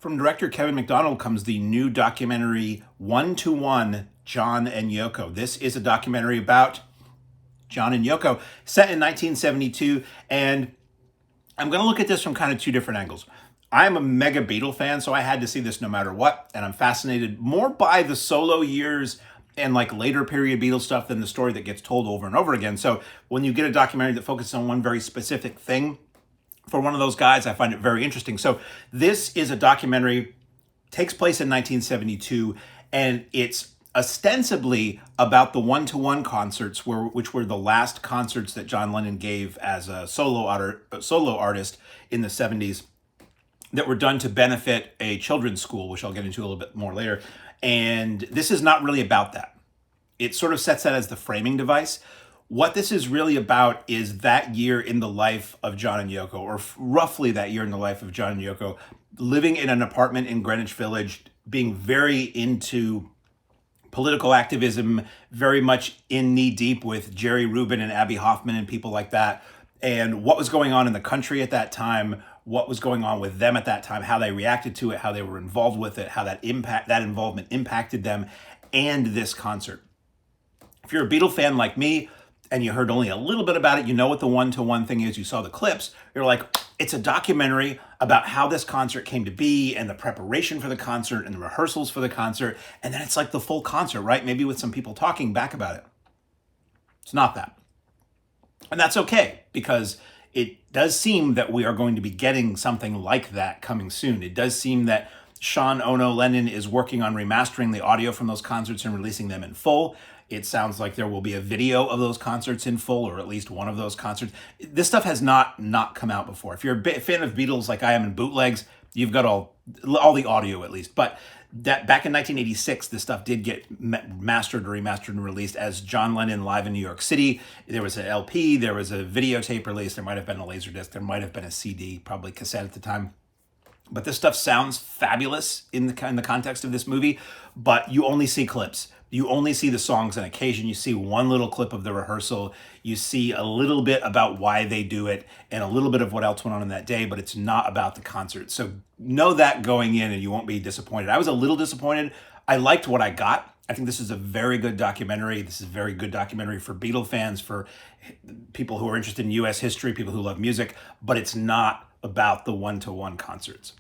From director Kevin MacDonald comes the new documentary 1-to-1 John and Yoko. This is a documentary about John and Yoko set in 1972, and I'm going to look at this from kind of two different angles. I'm a mega Beatle fan, so I had to see this no matter what, and I'm fascinated more by the solo years and like later period Beatles stuff than the story that gets told over and over again. So when you get a documentary that focuses on one very specific thing, for one of those guys, I find it very interesting. So this is a documentary, takes place in 1972, and it's ostensibly about the 1-to-1 concerts, which were the last concerts that John Lennon gave as a solo artist in the 70s, that were done to benefit a children's school, which I'll get into a little bit more later. And this is not really about that. It sort of sets that as the framing device. What this is really about is that year in the life of John and Yoko, or roughly that year in the life of John and Yoko, living in an apartment in Greenwich Village, being very into political activism, very much in knee deep with Jerry Rubin and Abby Hoffman and people like that, and what was going on in the country at that time, what was going on with them at that time, how they reacted to it, how they were involved with it, how that involvement impacted them, and this concert. If you're a Beatle fan like me, and you heard only a little bit about it, you know what the 1-to-1 thing is, you saw the clips, you're like, it's a documentary about how this concert came to be and the preparation for the concert and the rehearsals for the concert, and then it's like the full concert, right? Maybe with some people talking back about it. It's not that. And that's okay, because it does seem that we are going to be getting something like that coming soon. It does seem that Sean Ono Lennon is working on remastering the audio from those concerts and releasing them in full. It sounds like there will be a video of those concerts in full, or at least one of those concerts. This stuff has not come out before. If you're a fan of Beatles like I am in bootlegs, you've got all the audio at least. But that back in 1986, this stuff did get mastered or remastered and released as John Lennon live in New York City. There was an LP, there was a videotape release, there might have been a Laserdisc, there might have been a CD, probably cassette at the time. But this stuff sounds fabulous in the context of this movie, but you only see clips. You only see the songs on occasion. You see one little clip of the rehearsal. You see a little bit about why they do it and a little bit of what else went on in that day, but it's not about the concert. So know that going in and you won't be disappointed. I was a little disappointed. I liked what I got. I think this is a very good documentary. This is a very good documentary for Beatle fans, for people who are interested in U.S. history, people who love music, but it's not about the 1-to-1 concerts.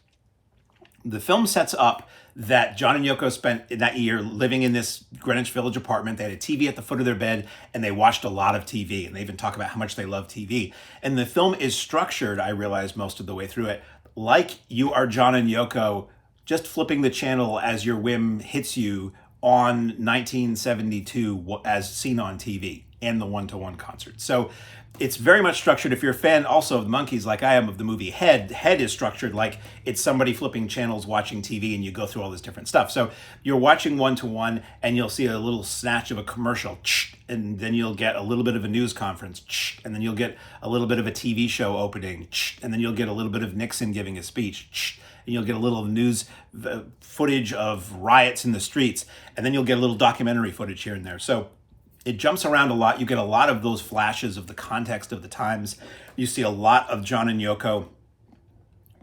The film sets up that John and Yoko spent that year living in this Greenwich Village apartment. They had a TV at the foot of their bed, and they watched a lot of TV, and they even talk about how much they love TV. And the film is structured, I realized most of the way through it, like you are John and Yoko, just flipping the channel as your whim hits you on 1972 as seen on TV and the 1-to-1 concert. So it's very much structured. If you're a fan also of the Monkees, like I am of the movie Head is structured like it's somebody flipping channels watching TV and you go through all this different stuff. So you're watching 1-to-1 and you'll see a little snatch of a commercial, and then you'll get a little bit of a news conference, and then you'll get a little bit of a TV show opening, and then you'll get a little bit of Nixon giving a speech, and you'll get a little news footage of riots in the streets, and then you'll get a little documentary footage here and there. So it jumps around a lot. You get a lot of those flashes of the context of the times. You see a lot of John and Yoko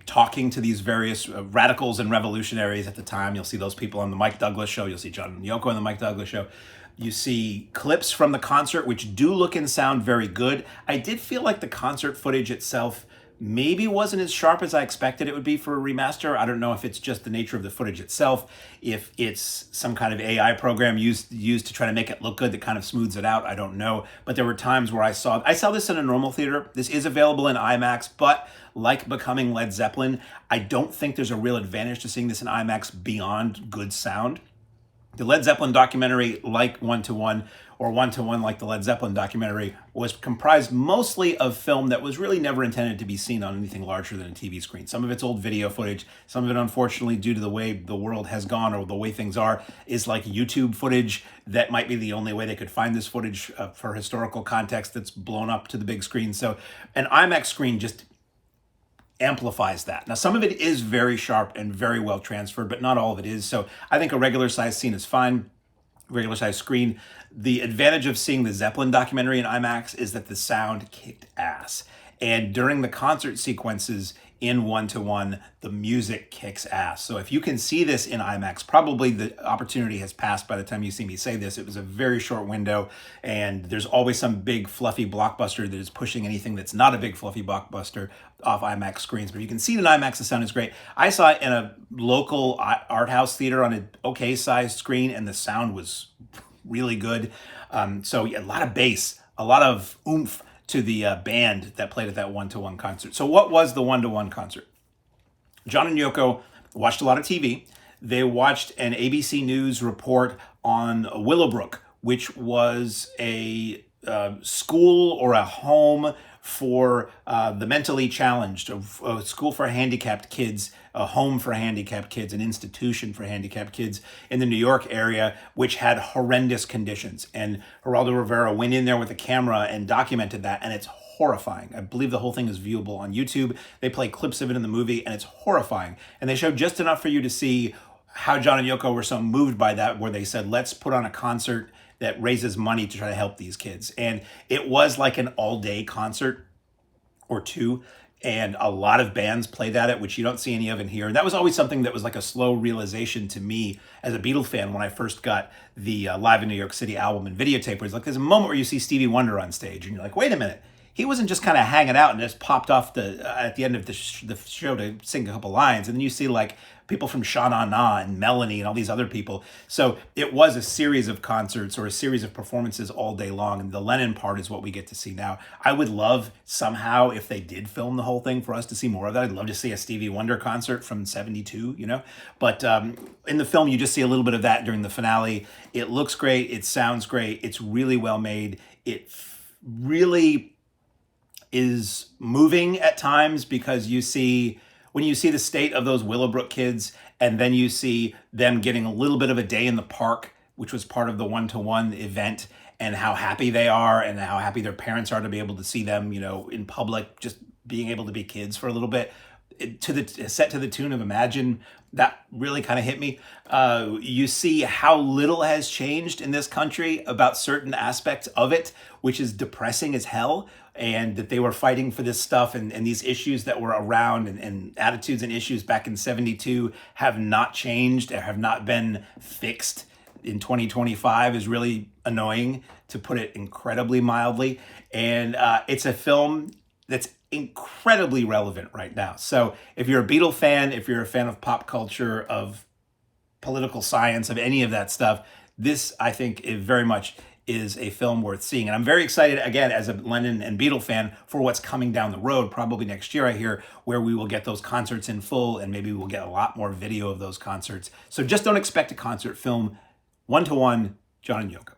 talking to these various radicals and revolutionaries at the time. You'll see those people on the Mike Douglas show. You'll see John and Yoko on the Mike Douglas show. You see clips from the concert, which do look and sound very good. I did feel like the concert footage itself maybe wasn't as sharp as I expected it would be for a remaster. I don't know if it's just the nature of the footage itself, if it's some kind of AI program used to try to make it look good that kind of smooths it out. I don't know. But there were times where I saw this in a normal theater. This is available in IMAX, but like Becoming Led Zeppelin, I don't think there's a real advantage to seeing this in IMAX beyond good sound. The Led Zeppelin documentary, like 1-to-1, or 1-to-1 like the Led Zeppelin documentary, was comprised mostly of film that was really never intended to be seen on anything larger than a TV screen. Some of it's old video footage, some of it, unfortunately, due to the way the world has gone or the way things are, is like YouTube footage that might be the only way they could find this footage for historical context that's blown up to the big screen. So an IMAX screen just amplifies that. Now, some of it is very sharp and very well transferred, but not all of it is. So I think a regular size scene is fine, regular size screen. The advantage of seeing the Zeppelin documentary in IMAX is that the sound kicked ass. And during the concert sequences, in 1:1. The music kicks ass. So if you can see this in IMAX, probably the opportunity has passed by the time you see me say this. It was a very short window, and there's always some big fluffy blockbuster that is pushing anything that's not a big fluffy blockbuster off IMAX screens. But you can see it in IMAX, the sound is great. I saw it in a local art house theater on an okay sized screen, and the sound was really good. So yeah, a lot of bass, a lot of oomph to the band that played at that 1:1 concert. So what was the 1:1 concert? John and Yoko watched a lot of TV. They watched an ABC News report on Willowbrook, which was a school or a home for the mentally challenged, a school for handicapped kids, a home for handicapped kids, an institution for handicapped kids in the New York area, which had horrendous conditions. And Geraldo Rivera went in there with a camera and documented that, and it's horrifying. I believe the whole thing is viewable on YouTube. They play clips of it in the movie, and it's horrifying. And they showed just enough for you to see how John and Yoko were so moved by that, where they said, let's put on a concert that raises money to try to help these kids. And it was like an all-day concert or two, and a lot of bands played at it, which you don't see any of in here. And that was always something that was like a slow realization to me as a Beatles fan when I first got the Live in New York City album and videotape, where it's like there's a moment where you see Stevie Wonder on stage, and you're like, wait a minute. He wasn't just kind of hanging out and just popped off at the end of the show to sing a couple lines. And then you see like people from Sha Na Na and Melanie and all these other people. So it was a series of concerts or a series of performances all day long. And the Lennon part is what we get to see now. I would love somehow, if they did film the whole thing, for us to see more of that. I'd love to see a Stevie Wonder concert from '72, you know. But in the film, you just see a little bit of that during the finale. It looks great. It sounds great. It's really well made. It really is moving at times, because when you see the state of those Willowbrook kids, and then you see them getting a little bit of a day in the park, which was part of the 1:1 event, and how happy they are and how happy their parents are to be able to see them, you know, in public, just being able to be kids for a little bit, set to the tune of Imagine. That really kind of hit me. You see how little has changed in this country about certain aspects of it, which is depressing as hell, and that they were fighting for this stuff, and these issues that were around, and attitudes and issues back in '72 have not changed or have not been fixed in 2025 is really annoying, to put it incredibly mildly. And it's a film that's incredibly relevant right now. So if you're a Beatle fan, if you're a fan of pop culture, of political science, of any of that stuff, this, I think, very much is a film worth seeing. And I'm very excited, again, as a Lennon and Beatle fan, for what's coming down the road, probably next year, I hear, where we will get those concerts in full, and maybe we'll get a lot more video of those concerts. So just don't expect a concert film. 1:1, John and Yoko.